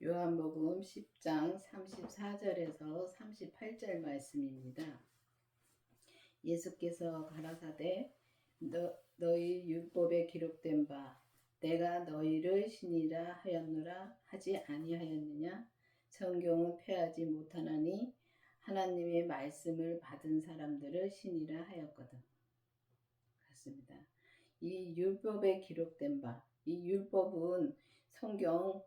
요한복음 10장 34절에서 38절 말씀입니다. 예수께서 가라사대 너희 율법에 기록된 바 내가 너희를 신이라 하였노라 하지 아니하였느냐. 성경은 폐하지 못하나니 하나님의 말씀을 받은 사람들을 신이라 하였거든. 그렇습니다. 이 율법에 기록된 바, 이 율법은 성경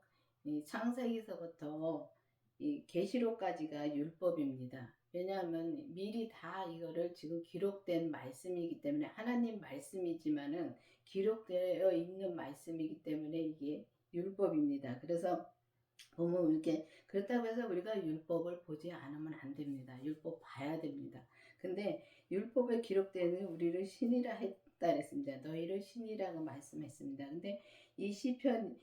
창세기서부터 이 계시록까지가 율법입니다. 왜냐하면 미리 다 이거를 지금 기록된 말씀이기 때문에 하나님 말씀이지만은 기록되어 있는 말씀이기 때문에 이게 율법입니다. 그래서 보면 이렇게 그렇다고 해서 우리가 율법을 보지 않으면 안 됩니다. 율법 봐야 됩니다. 근데 율법에 기록되는 우리를 신이라 했다 그랬습니다. 너희를 신이라고 말씀했습니다. 근데 이 시편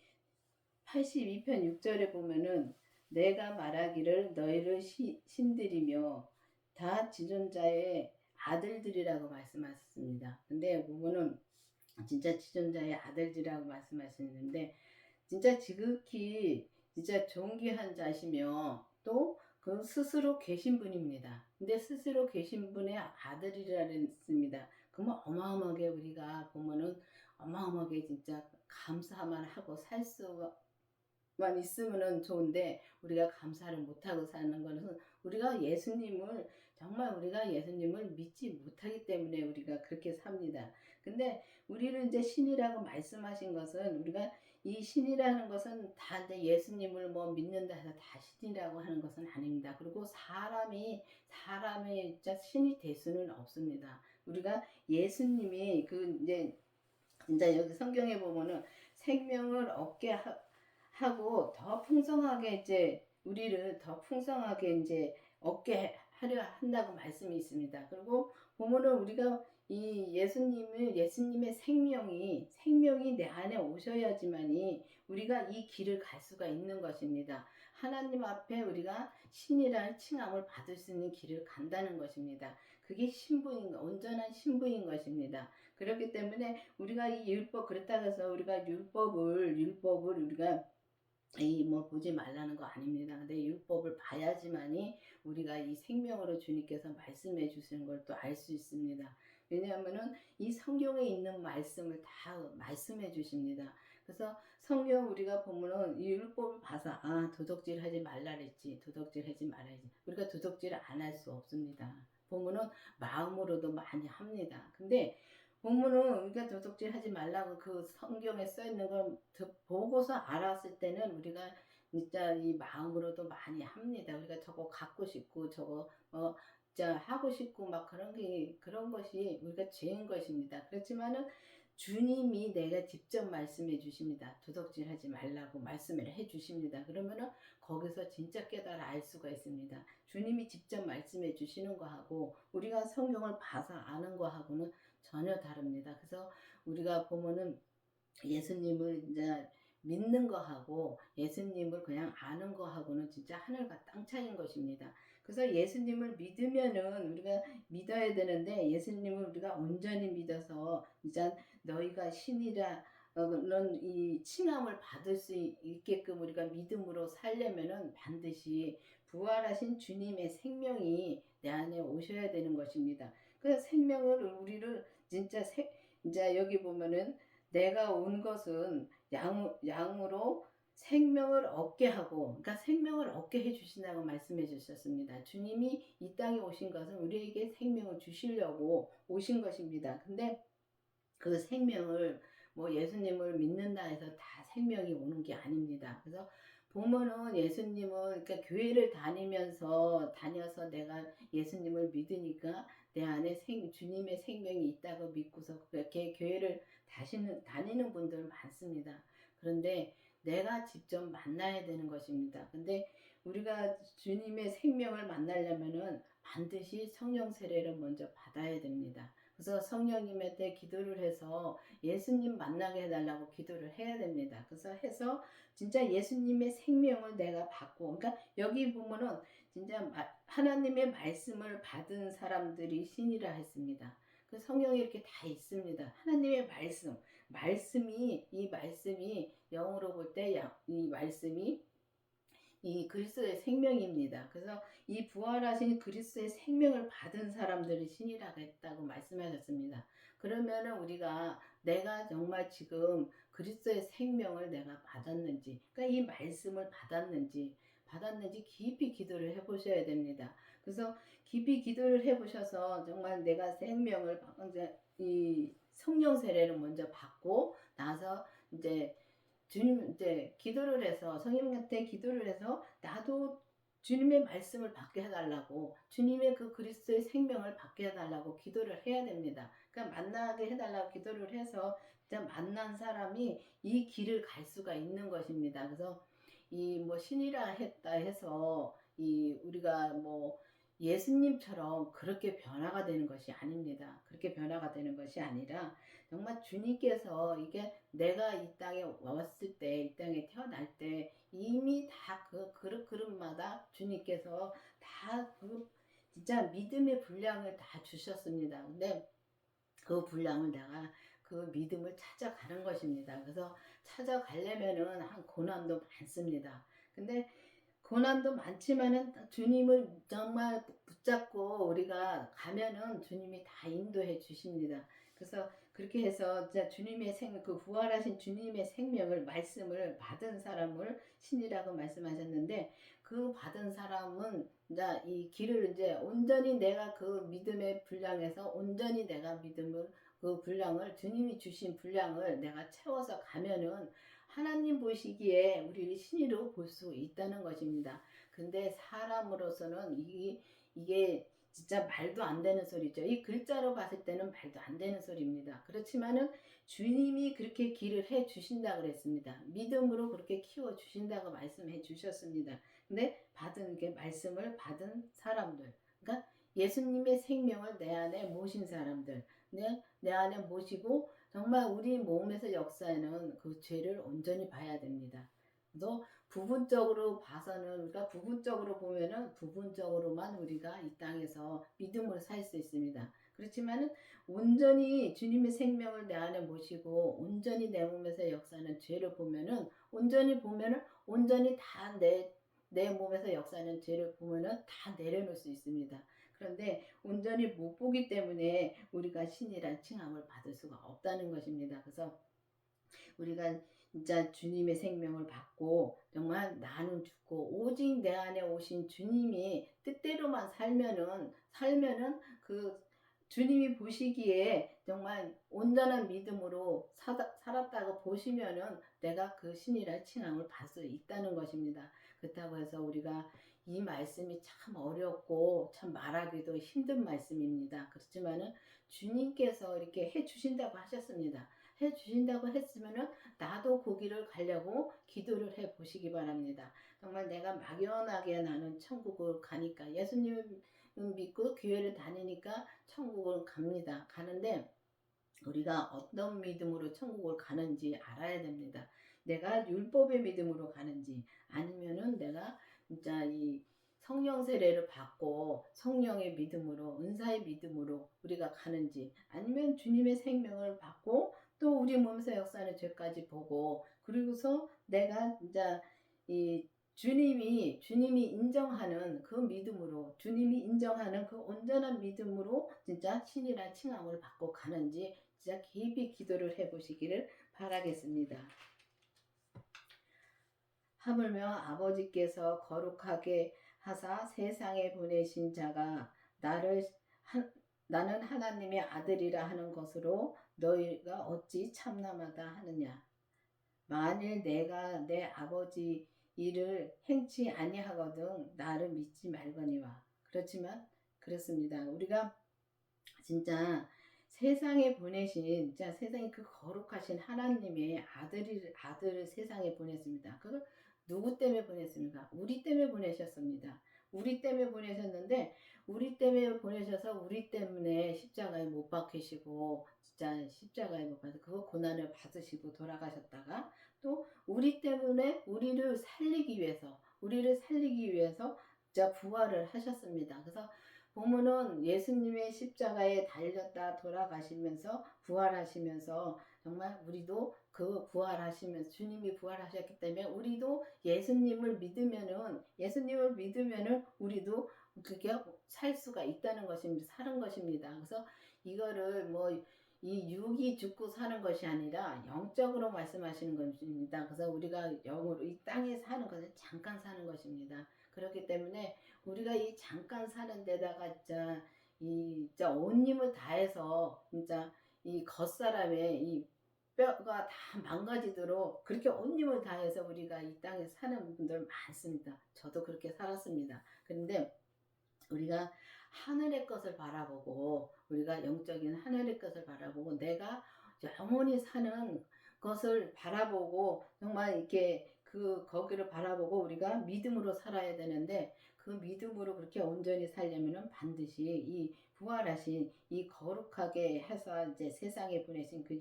82편 6절에 보면은 내가 말하기를 너희를 신들이며 다 지존자의 아들들이라고 말씀하셨습니다. 근데 보면은 진짜 지존자의 아들들이라고 말씀하시는데 진짜 지극히 진짜 존귀한 자시며 또 그 스스로 계신 분입니다. 근데 스스로 계신 분의 아들이라 했습니다. 그러면 어마어마하게 우리가 보면은 어마어마하게 진짜 감사만 하고 살 수만 있으면은 좋은데 우리가 감사를 못하고 사는 것은 우리가 예수님을 정말 우리가 예수님을 믿지 못하기 때문에 우리가 그렇게 삽니다. 근데 우리를 이제 신이라고 말씀하신 것은 우리가 이 신이라는 것은 다 예수님을 뭐 믿는다 해서 다 신이라고 하는 것은 아닙니다. 그리고 사람이 진짜 신이 될 수는 없습니다. 우리가 예수님이 그 이제 진짜 여기 성경에 보면은 생명을 얻게 하고 더 풍성하게 이제 우리를 더 풍성하게 이제 얻게 하려 한다고 말씀이 있습니다. 그리고 보면은 우리가 이 예수님의 생명이 내 안에 오셔야지만이 우리가 이 길을 갈 수가 있는 것입니다. 하나님 앞에 우리가 신이라는 칭함을 받을 수 있는 길을 간다는 것입니다. 그게 온전한 신부인 것입니다. 그렇기 때문에 우리가 이 율법 그렇다고 해서 우리가 율법을 우리가 뭐 보지 말라는 거 아닙니다. 근데 율법을 봐야지만이 우리가 이 생명으로 주님께서 말씀해 주시는 걸 또 알 수 있습니다. 왜냐하면은 이 성경에 있는 말씀을 다 말씀해 주십니다. 그래서 성경 우리가 보면은 이 율법을 봐서 도둑질 하지 말라 그랬지. 도둑질 하지 말아야지. 우리가 도둑질을 안 할 수 없습니다. 보면은 마음으로도 많이 합니다. 근데 보면은 우리가 도둑질 하지 말라고 그 성경에 써 있는 걸 보고서 알았을 때는 우리가 진짜 이 마음으로도 많이 합니다. 우리가 저거 갖고 싶고 저거 진짜 하고 싶고 막 그런 것이 우리가 죄인 것입니다. 그렇지만은 주님이 내가 직접 말씀해 주십니다. 도둑질 하지 말라고 말씀을 해 주십니다. 그러면은 거기서 진짜 깨달아 알 수가 있습니다. 주님이 직접 말씀해 주시는 거하고 우리가 성경을 봐서 아는 거하고는 전혀 다릅니다. 그래서 우리가 보면은 예수님을 이제 믿는 거하고 예수님을 그냥 아는 거하고는 진짜 하늘과 땅 차이인 것입니다. 그래서 예수님을 믿으면은 우리가 믿어야 되는데 예수님을 우리가 온전히 믿어서 이제 너희가 신이라 는 이 칭함을 받을 수 있게끔 우리가 믿음으로 살려면은 반드시 부활하신 주님의 생명이 내 안에 오셔야 되는 것입니다. 그 생명을 우리를 진짜 이제 여기 보면은 내가 온 것은 양으로 생명을 얻게 하고, 그러니까 생명을 얻게 해주신다고 말씀해 주셨습니다. 주님이 이 땅에 오신 것은 우리에게 생명을 주시려고 오신 것입니다. 근데 그 생명을 뭐 예수님을 믿는다 해서 다 생명이 오는 게 아닙니다. 그래서 보면은 예수님은 그러니까 교회를 다녀서 내가 예수님을 믿으니까 내 안에 주님의 생명이 있다고 믿고서 그렇게 교회를 다니는 분들 많습니다. 그런데 내가 직접 만나야 되는 것입니다. 근데 우리가 주님의 생명을 만나려면은 반드시 성령 세례를 먼저 받아야 됩니다. 그래서 성령님한테 기도를 해서 예수님 만나게 해달라고 기도를 해야 됩니다. 그래서 해서 진짜 예수님의 생명을 내가 받고, 그러니까 여기 보면은 진짜 하나님의 말씀을 받은 사람들이 신이라 했습니다. 그 성경에 이렇게 다 있습니다. 하나님의 이 말씀이 영어로 볼 때 이 말씀이 이 그리스도의 생명입니다. 그래서 이 부활하신 그리스도의 생명을 받은 사람들이 신이라고 했다고 말씀하셨습니다. 그러면은 우리가 내가 정말 지금 그리스도의 생명을 내가 받았는지, 그러니까 이 말씀을 받았는지 깊이 기도를 해보셔야 됩니다. 그래서 깊이 기도를 해보셔서 정말 내가 생명을 이제 이 성령 세례를 먼저 받고 나서 이제 주님 이제 기도를 해서 성령한테 기도를 해서 나도 주님의 말씀을 받게 해달라고 주님의 그 그리스도의 생명을 받게 해달라고 기도를 해야 됩니다. 그러니까 만나게 해달라고 기도를 해서 진짜 만난 사람이 이 길을 갈 수가 있는 것입니다. 그래서 이 뭐 신이라 했다 해서 이 우리가 뭐 예수님처럼 그렇게 변화가 되는 것이 아닙니다. 그렇게 변화가 되는 것이 아니라 정말 주님께서 이게 내가 이 땅에 왔을 때, 이 땅에 태어날 때 이미 다 그 그릇마다 주님께서 다 그 진짜 믿음의 분량을 다 주셨습니다. 근데 그 분량을 내가 그 믿음을 찾아가는 것입니다. 그래서 찾아가려면은 한 고난도 많습니다. 근데 고난도 많지만은 주님을 정말 붙잡고 우리가 가면은 주님이 다 인도해 주십니다. 그래서 그렇게 해서 진짜 주님의 그 부활하신 주님의 생명을 말씀을 받은 사람을 신이라고 말씀하셨는데 그 받은 사람은 이제 이 길을 이제 온전히 내가 그 믿음의 분량에서 온전히 내가 믿음을 그 분량을 주님이 주신 분량을 내가 채워서 가면은 하나님 보시기에 우리를 신이로 볼 수 있다는 것입니다. 근데 사람으로서는 이게 진짜 말도 안 되는 소리죠. 이 글자로 봤을 때는 말도 안 되는 소리입니다. 그렇지만은 주님이 그렇게 길을 해 주신다 그랬습니다. 믿음으로 그렇게 키워 주신다고 말씀해 주셨습니다. 근데 받은 게 말씀을 받은 사람들, 그러니까 예수님의 생명을 내 안에 모신 사람들, 내 안에 모시고 정말 우리 몸에서 역사하는 그 죄를 온전히 봐야 됩니다. 그래서 부분적으로 봐서는 우리가 부분적으로 보면은 부분적으로만 우리가 이 땅에서 믿음으로 살 수 있습니다. 그렇지만은 온전히 주님의 생명을 내 안에 모시고 온전히 내 몸에서 역사하는 죄를 보면은 온전히 다 내 몸에서 역사하는 죄를 보면은 다 내려놓을 수 있습니다. 그런데 온전히 못 보기 때문에 우리가 신이란 칭함을 받을 수가 없다는 것입니다. 그래서 우리가 진짜 주님의 생명을 받고 정말 나는 죽고 오직 내 안에 오신 주님이 뜻대로만 살면은 그 주님이 보시기에 정말 온전한 믿음으로 살았다고 보시면은 내가 그 신이라 칭함을 받을 수 있다는 것입니다. 그렇다고 해서 우리가 이 말씀이 참 어렵고 참 말하기도 힘든 말씀입니다. 그렇지만은 주님께서 이렇게 해 주신다고 하셨습니다. 해 주신다고 했으면은 나도 그 길을 가려고 기도를 해 보시기 바랍니다. 정말 내가 막연하게 나는 천국을 가니까 예수님 믿고 교회를 다니니까 천국을 갑니다. 가는데 우리가 어떤 믿음으로 천국을 가는지 알아야 됩니다. 내가 율법의 믿음으로 가는지 아니면은 내가 진짜 이 성령 세례를 받고 성령의 믿음으로 은사의 믿음으로 우리가 가는지 아니면 주님의 생명을 받고 또 우리 몸에서 역사하는 죄까지 보고 그리고서 내가 진짜 이 주님이 인정하는 그 믿음으로 주님이 인정하는 그 온전한 믿음으로 진짜 신이란 칭함을 받고 가는지 진짜 깊이 기도를 해보시기를 바라겠습니다. 하물며 아버지께서 거룩하게 하사 세상에 보내신 자가 나는 하나님의 아들이라 하는 것으로 너희가 어찌 참남하다 하느냐. 만일 내가 내 아버지 일을 행치 아니하거든 나를 믿지 말거니와. 그렇지만 그렇습니다. 우리가 진짜 세상에 보내신 진짜 세상에 그 거룩하신 하나님의 아들을 세상에 보냈습니다. 그걸 누구 때문에 보냈습니까? 우리 때문에 보내셨습니다. 우리 때문에 보내셨는데 우리 때문에 보내셔서 우리 때문에 십자가에 못 박히시고 진짜 십자가에 못 박혀 그 고난을 받으시고 돌아가셨다가 또 우리 때문에 우리를 살리기 위해서 진짜 부활을 하셨습니다. 그래서 보면은 예수님의 십자가에 달렸다 돌아가시면서 부활하시면서 정말 우리도 그 부활하시면서 주님이 부활하셨기 때문에 우리도 예수님을 믿으면은 우리도 그게 살 수가 있다는 것입니다. 사는 것입니다. 그래서 이거를 뭐 이 육이 죽고 사는 것이 아니라 영적으로 말씀하시는 것입니다. 그래서 우리가 영으로 이 땅에 사는 것은 잠깐 사는 것입니다. 그렇기 때문에 우리가 이 잠깐 사는 데다가 진짜 온 힘을 다해서 진짜 이 겉사람의 이 뼈가 다 망가지도록 그렇게 온 힘을 다해서 우리가 이 땅에 사는 분들 많습니다. 저도 그렇게 살았습니다. 그런데 우리가 하늘의 것을 바라보고 우리가 영적인 하늘의 것을 바라보고 내가 영원히 사는 것을 바라보고 정말 이렇게 거기를 바라보고 우리가 믿음으로 살아야 되는데 그 믿음으로 그렇게 온전히 살려면은 반드시 이 부활하신 이 거룩하게 해서 이제 세상에 보내신 그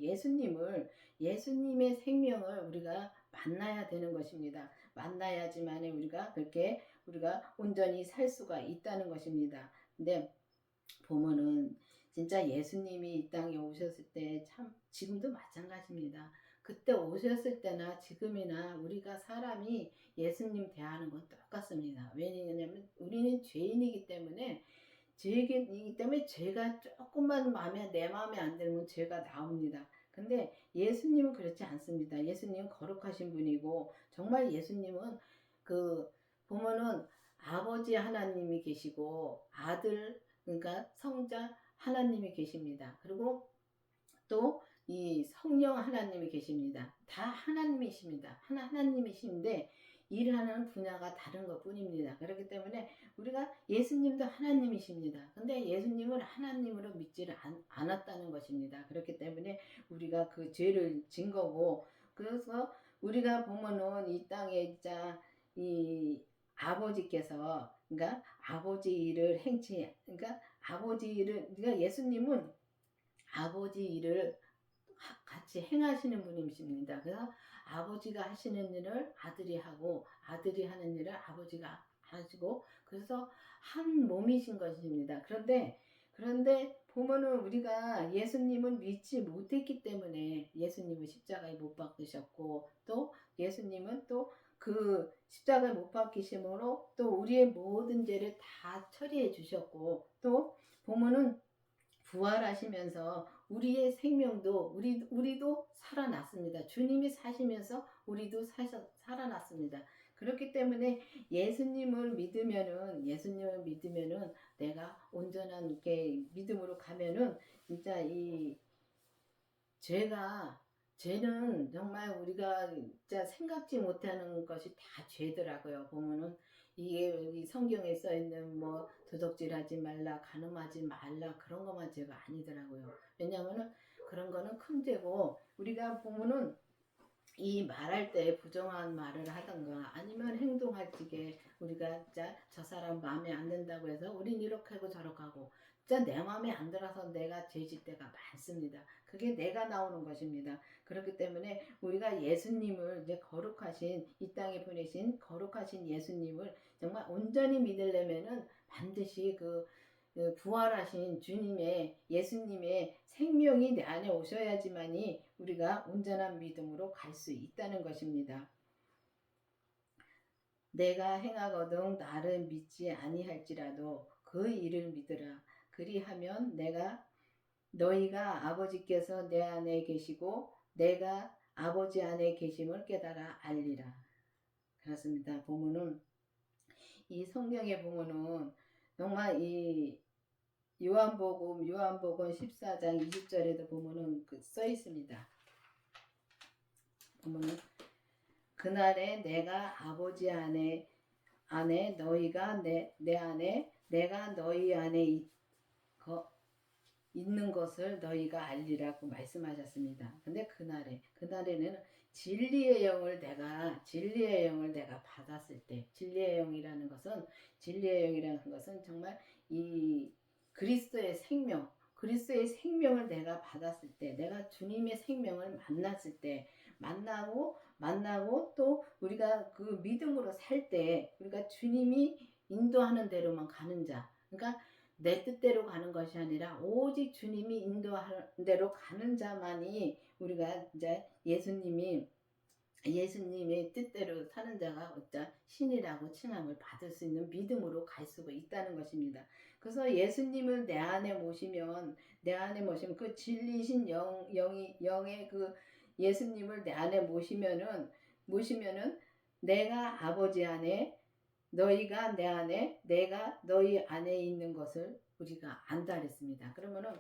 예수님의 생명을 우리가 만나야 되는 것입니다. 만나야지만 우리가 온전히 살 수가 있다는 것입니다. 근데 보면은 진짜 예수님이 이 땅에 오셨을 때 참 지금도 마찬가지입니다. 그때 오셨을 때나 지금이나 우리가 사람이 예수님 대하는 건 똑같습니다. 왜냐하면 우리는 죄이기 때문에 죄가 조금만 내 마음에 안 들면 죄가 나옵니다. 근데 예수님은 그렇지 않습니다. 예수님은 거룩하신 분이고 정말 예수님은 그 보면은 아버지 하나님이 계시고 아들 그러니까 성자 하나님이 계십니다. 그리고 또 이 성령 하나님이 계십니다. 다 하나님이십니다. 하나님이신데 일하는 분야가 다른 것 뿐입니다. 그렇기 때문에 우리가 예수님도 하나님이십니다. 근데 예수님을 하나님으로 믿지를 않았다는 것입니다. 그렇기 때문에 우리가 그 죄를 진 거고 그래서 우리가 보면은 이 땅에 진짜 이 아버지께서 그러니까 그러니까 예수님은 아버지 일을 같이 행하시는 분이십니다. 그래서 아버지가 하시는 일을 아들이 하고 아들이 하는 일을 아버지가 하시고 그래서 한 몸이신 것입니다. 그런데 보면은 우리가 예수님을 믿지 못했기 때문에 예수님은 십자가에 못 박히셨고 또 예수님은 또 그 십자가에 못 박히심으로 또 우리의 모든 죄를 다 처리해 주셨고 또 보면은 부활하시면서 우리의 생명도 우리도 살아났습니다. 주님이 사시면서 우리도 살아났습니다. 그렇기 때문에 예수님을 믿으면은 내가 온전한 이렇게 믿음으로 가면은 진짜 이 죄는 정말 우리가 진짜 생각지 못하는 것이 다 죄더라고요. 보면은 이게 이 성경에 써 있는 뭐 도둑질하지 말라, 간음하지 말라 그런 것만 죄가 아니더라고요. 왜냐하면은 그런 거는 큰 죄고 우리가 보면은 이 말할 때 부정한 말을 하던가 아니면 행동할 적에 우리가 진짜 저 사람 마음에 안 든다고 해서 우린 이렇게 하고 저렇게 하고 진짜 내 마음에 안 들어서 내가 죄질 때가 많습니다. 그게 내가 나오는 것입니다. 그렇기 때문에 우리가 예수님을 이제 거룩하신 이 땅에 보내신 거룩하신 예수님을 정말 온전히 믿으려면은 반드시 부활하신 예수님의 생명이 내 안에 오셔야지만이 우리가 온전한 믿음으로 갈 수 있다는 것입니다. 내가 행하거든 나를 믿지 아니할지라도 그 일을 믿으라. 그리하면 너희가 아버지께서 내 안에 계시고 내가 아버지 안에 계심을 깨달아 알리라. 그렇습니다. 이 성경에 보면은 정말 이 요한복음 14장 20절에도 보면은 써 있습니다. 보면은 그날에 내가 아버지 안에 너희가 내 안에 내가 너희 안에 있는 것을 너희가 알리라고 말씀하셨습니다. 근데 그날에는 진리의 영을 내가 받았을 때 진리의 영이라는 것은 정말 이 그리스도의 생명을 내가 받았을 때 내가 주님의 생명을 만났을 때 만나고 또 우리가 그 믿음으로 살 때 우리가 주님이 인도하는 대로만 가는 자 그러니까 내 뜻대로 가는 것이 아니라 오직 주님이 인도하는 대로 가는 자만이 우리가 이제 예수님의 뜻대로 사는 자가 어쩌 신이라고 칭함을 받을 수 있는 믿음으로 갈 수가 있다는 것입니다. 그래서 예수님을 내 안에 모시면 그 진리신 영의 그 예수님을 내 안에 모시면은 내가 아버지 안에 너희가 내 안에 내가 너희 안에 있는 것을 우리가 안다 그랬습니다. 그러면은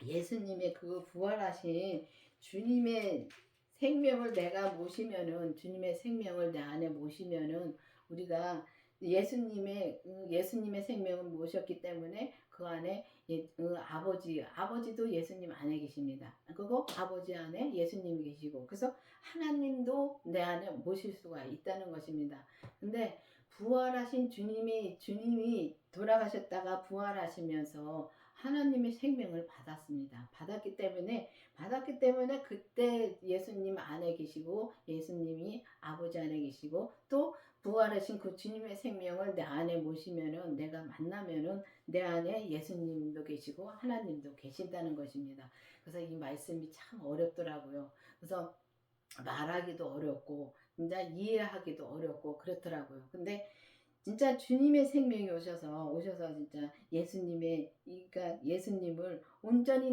예수님의 그 부활하신 주님의 생명을 내가 모시면은 주님의 생명을 내 안에 모시면은 우리가 예수님의 생명을 모셨기 때문에 그 안에 아버지도 예수님 안에 계십니다. 그리고 아버지 안에 예수님이 계시고 그래서 하나님도 내 안에 모실 수가 있다는 것입니다. 근데 부활하신 주님이 돌아가셨다가 부활하시면서 하나님의 생명을 받았습니다. 받았기 때문에 그때 예수님 안에 계시고 예수님이 아버지 안에 계시고 또 부활하신 그 주님의 생명을 내 안에 모시면은 내가 만나면은 내 안에 예수님도 계시고 하나님도 계신다는 것입니다. 그래서 이 말씀이 참 어렵더라고요. 그래서 말하기도 어렵고 진짜 이해하기도 어렵고 그렇더라고요. 근데 진짜 주님의 생명이 오셔서 진짜 그러니까 예수님을 온전히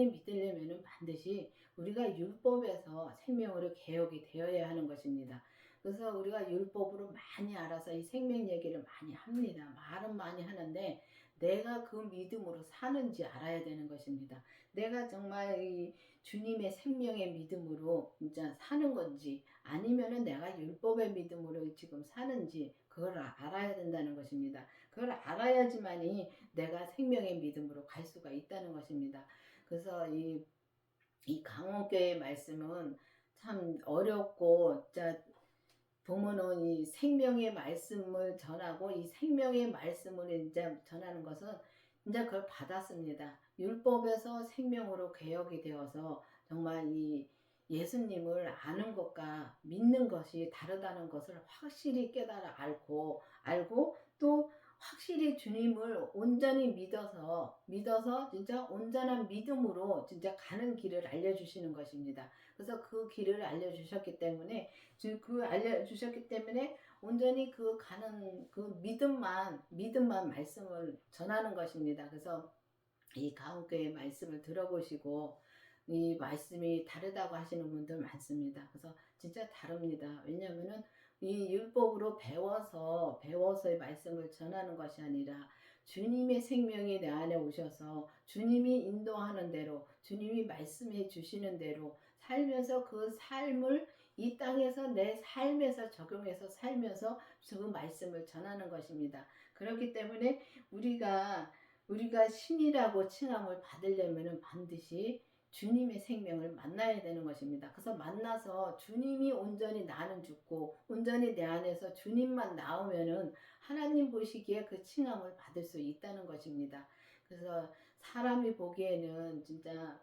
믿으려면은 반드시 우리가 율법에서 생명으로 개혁이 되어야 하는 것입니다. 그래서 우리가 율법으로 많이 알아서 이 생명 얘기를 많이 합니다. 말은 많이 하는데 내가 그 믿음으로 사는지 알아야 되는 것입니다. 내가 정말 이 주님의 생명의 믿음으로 진짜 사는 건지 아니면은 내가 율법의 믿음으로 지금 사는지 그걸 알아야 된다는 것입니다. 그걸 알아야지만이 내가 생명의 믿음으로 갈 수가 있다는 것입니다. 그래서 이 강원교의 말씀은 참 어렵고 진짜 보면은 이 생명의 말씀을 전하고 이 생명의 말씀을 이제 전하는 것은 이제 그걸 받았습니다. 율법에서 생명으로 개혁이 되어서 정말 이 예수님을 아는 것과 믿는 것이 다르다는 것을 확실히 깨달아 알고 또 확실히 주님을 온전히 믿어서 진짜 온전한 믿음으로 진짜 가는 길을 알려주시는 것입니다. 그래서 그 길을 알려주셨기 때문에 온전히 그 가는 그 믿음만 말씀을 전하는 것입니다. 그래서 이 가운교회 말씀을 들어보시고 이 말씀이 다르다고 하시는 분들 많습니다. 그래서 진짜 다릅니다. 왜냐하면은 이 율법으로 배워서의 말씀을 전하는 것이 아니라 주님의 생명이 내 안에 오셔서 주님이 인도하는 대로 주님이 말씀해 주시는 대로 살면서 그 삶을 이 땅에서 내 삶에서 적용해서 살면서 그 말씀을 전하는 것입니다. 그렇기 때문에 우리가 신이라고 칭함을 받으려면 반드시 주님의 생명을 만나야 되는 것입니다. 그래서 만나서 주님이 온전히 나는 죽고 온전히 내 안에서 주님만 나오면은 하나님 보시기에 그 칭함을 받을 수 있다는 것입니다. 그래서 사람이 보기에는 진짜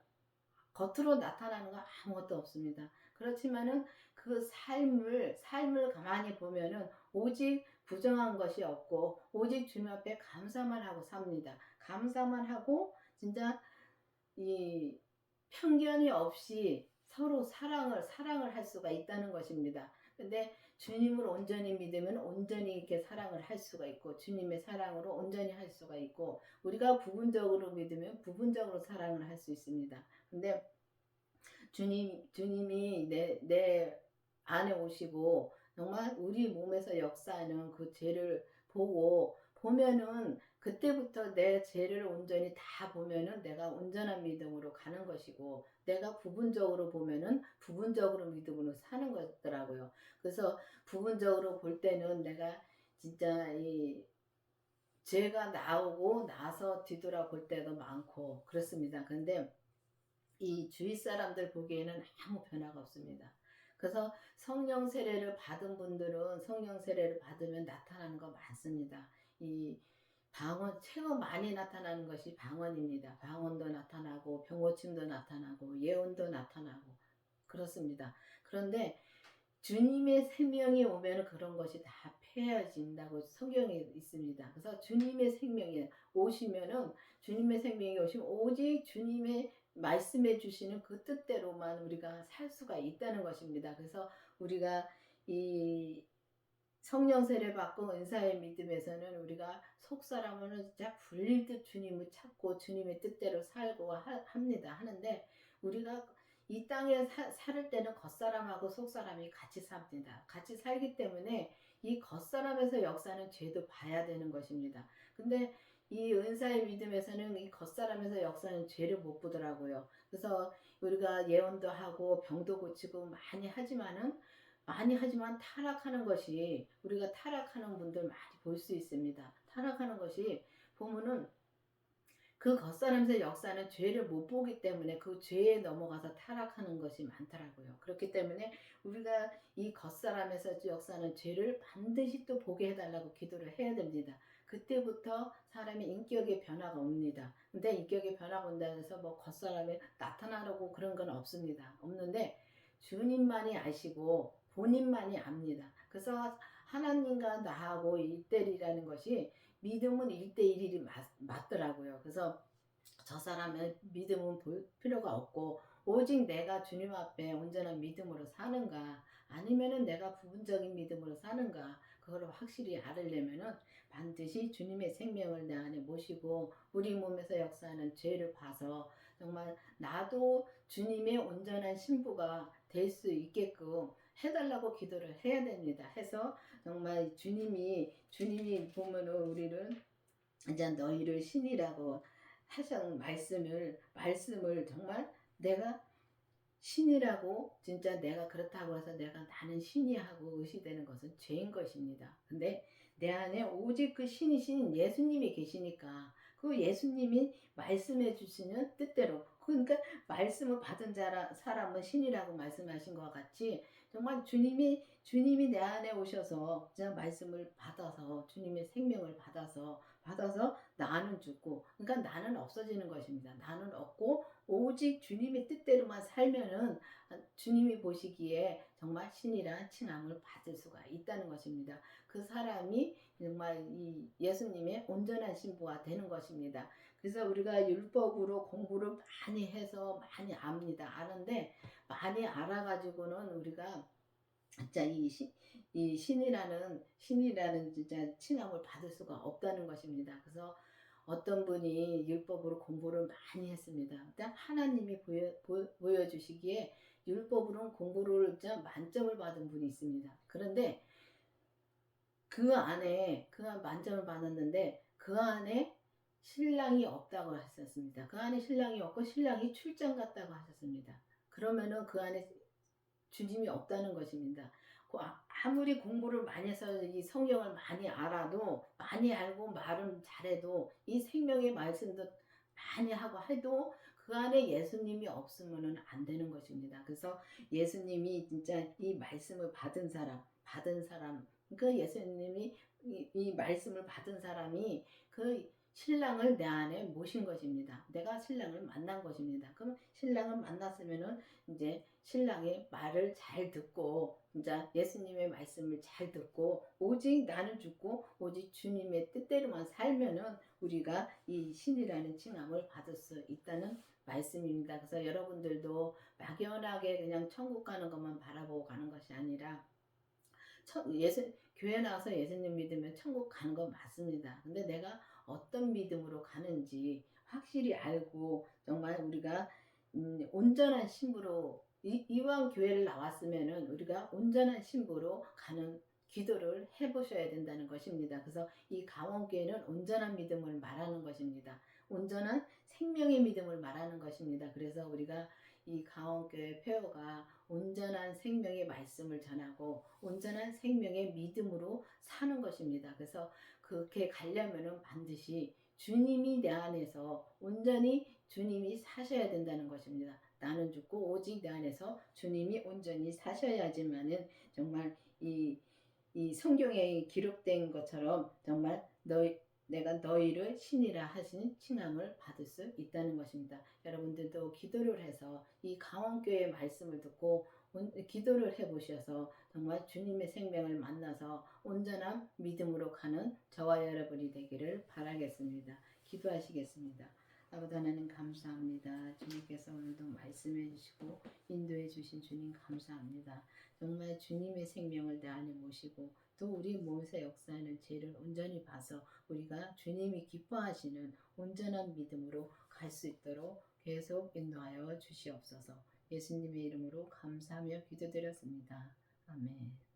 겉으로 나타나는 건 아무것도 없습니다. 그렇지만은 그 삶을 가만히 보면은 오직 부정한 것이 없고 오직 주님 앞에 감사만 하고 삽니다. 감사만 하고 진짜 이 편견이 없이 서로 사랑을 할 수가 있다는 것입니다. 근데 주님을 온전히 믿으면 온전히 이렇게 사랑을 할 수가 있고 주님의 사랑으로 온전히 할 수가 있고 우리가 부분적으로 믿으면 부분적으로 사랑을 할 수 있습니다. 근데 주님이 내 안에 오시고 정말 우리 몸에서 역사하는 그 죄를 보면은 그때부터 내 죄를 온전히 다 보면은 내가 온전한 믿음으로 가는 것이고 내가 부분적으로 보면은 부분적으로 믿음으로 사는 거더라고요. 그래서 부분적으로 볼 때는 내가 진짜 이 죄가 나오고 나서 뒤돌아볼 때도 많고 그렇습니다. 근데 이 주위 사람들 보기에는 아무 변화가 없습니다. 그래서 성령 세례를 받은 분들은 성령 세례를 받으면 나타나는 거 많습니다. 이 최고 많이 나타나는 것이 방언입니다. 방언도 나타나고 병고침도 나타나고 예언도 나타나고 그렇습니다. 그런데 주님의 생명이 오면 그런 것이 다 폐해진다고 성경에 있습니다. 그래서 주님의 생명이 오시면은 주님의 생명이 오시면 오직 주님의 말씀해 주시는 그 뜻대로만 우리가 살 수가 있다는 것입니다. 그래서 우리가 이 성령 세례 받고 은사의 믿음에서는 우리가 속 사람은 진짜 불릴 듯 주님을 찾고 주님의 뜻대로 살고 합니다. 하는데 우리가 이 땅에 살 때는 겉사람하고 속사람이 같이 삽니다. 같이 살기 때문에 이 겉사람에서 역사는 죄도 봐야 되는 것입니다. 근데 이 은사의 믿음에서는 이 겉사람에서 역사는 죄를 못 보더라고요. 그래서 우리가 예언도 하고 병도 고치고 많이 하지만 타락하는 것이 우리가 타락하는 분들 많이 볼 수 있습니다. 타락하는 것이 보면은 그 겉사람의 역사는 죄를 못 보기 때문에 그 죄에 넘어가서 타락하는 것이 많더라고요. 그렇기 때문에 우리가 이 겉사람에서 역사는 죄를 반드시 또 보게 해달라고 기도를 해야 됩니다. 그때부터 사람의 인격의 변화가 옵니다. 근데 인격의 변화가 온다고 해서 뭐 겉사람에 나타나려고 그런 건 없습니다. 없는데 주님만이 아시고 본인만이 압니다. 그래서 하나님과 나하고 일대일이라는 것이 믿음은 1대1이 맞더라고요. 그래서 저 사람의 믿음은 볼 필요가 없고 오직 내가 주님 앞에 온전한 믿음으로 사는가 아니면은 내가 부분적인 믿음으로 사는가 그걸 확실히 알으려면은 반드시 주님의 생명을 내 안에 모시고 우리 몸에서 역사하는 죄를 봐서 정말 나도 주님의 온전한 신부가 될 수 있게끔 해달라고 기도를 해야 됩니다. 해서 정말 주님이 보면은 우리를 이제 너희를 신이라고 하신 말씀을 정말 내가 신이라고 진짜 내가 그렇다고 해서 내가 나는 신이 하고 의시되는 것은 죄인 것입니다. 근데 내 안에 오직 그 신이신 예수님이 계시니까 그 예수님이 말씀해 주시는 뜻대로 그러니까 말씀을 받은 사람은 신이라고 말씀하신 것 같이 정말 주님이 내 안에 오셔서 제가 말씀을 받아서 주님의 생명을 받아서 나는 죽고 그러니까 나는 없어지는 것입니다. 나는 없고 오직 주님의 뜻대로만 살면은 주님이 보시기에 정말 신이란 칭함을 받을 수가 있다는 것입니다. 그 사람이 정말 이 예수님의 온전한 신부가 되는 것입니다. 그래서 우리가 율법으로 공부를 많이 해서 많이 압니다. 아는데 많이 알아가지고는 우리가 진짜 이 신이라는 진짜 칭함을 받을 수가 없다는 것입니다. 그래서 어떤 분이 율법으로 공부를 많이 했습니다. 일단 하나님이 보여주시기에 율법으로는 공부를 만점을 받은 분이 있습니다. 그런데 그 만점을 받았는데 그 안에 신랑이 없다고 하셨습니다. 그 안에 신랑이 없고 신랑이 출장 갔다고 하셨습니다. 그러면은 그 안에 주님이 없다는 것입니다. 아무리 공부를 많이 해서 이 성경을 많이 알아도 많이 알고 말은 잘해도 이 생명의 말씀도 많이 하고 해도 그 안에 예수님이 없으면 안 되는 것입니다. 그래서 예수님이 진짜 이 말씀을 받은 사람 그 예수님이 이 말씀을 받은 사람이 그 신랑을 내 안에 모신 것입니다. 내가 신랑을 만난 것입니다. 그럼 신랑을 만났으면은 이제 신랑의 말을 잘 듣고 진짜 예수님의 말씀을 잘 듣고 오직 나는 죽고 오직 주님의 뜻대로만 살면은 우리가 이 신이라는 칭함을 받을 수 있다는 말씀입니다. 그래서 여러분들도 막연하게 그냥 천국 가는 것만 바라보고 가는 것이 아니라 교회 나와서 예수님 믿으면 천국 가는 건 맞습니다. 근데 내가 어떤 믿음으로 가는지 확실히 알고 정말 우리가 온전한 신부로 이왕 교회를 나왔으면은 우리가 온전한 신부로 가는 기도를 해보셔야 된다는 것입니다. 그래서 이 강원교회는 온전한 믿음을 말하는 것입니다. 온전한 생명의 믿음을 말하는 것입니다. 그래서 우리가 이 강원교회 폐허가 온전한 생명의 말씀을 전하고 온전한 생명의 믿음으로 사는 것입니다. 그래서 그렇게 가려면은 반드시 주님이 내 안에서 온전히 주님이 사셔야 된다는 것입니다. 나는 죽고 오직 내 안에서 주님이 온전히 사셔야지만은 정말 이 성경에 기록된 것처럼 정말 내가 너희를 신이라 하신 칭함을 받을 수 있다는 것입니다. 여러분들도 기도를 해서 이 강원교회의 말씀을 듣고 기도를 해보셔서 정말 주님의 생명을 만나서 온전한 믿음으로 가는 저와 여러분이 되기를 바라겠습니다. 기도하시겠습니다. 아버지 하나님 감사합니다. 주님께서 오늘도 말씀해 주시고 인도해 주신 주님 감사합니다. 정말 주님의 생명을 내 안에 모시고 또 우리 몸에서 역사하는 죄를 온전히 봐서 우리가 주님이 기뻐하시는 온전한 믿음으로 갈 수 있도록 계속 인도하여 주시옵소서. 예수님의 이름으로 감사하며 기도드렸습니다. 아멘.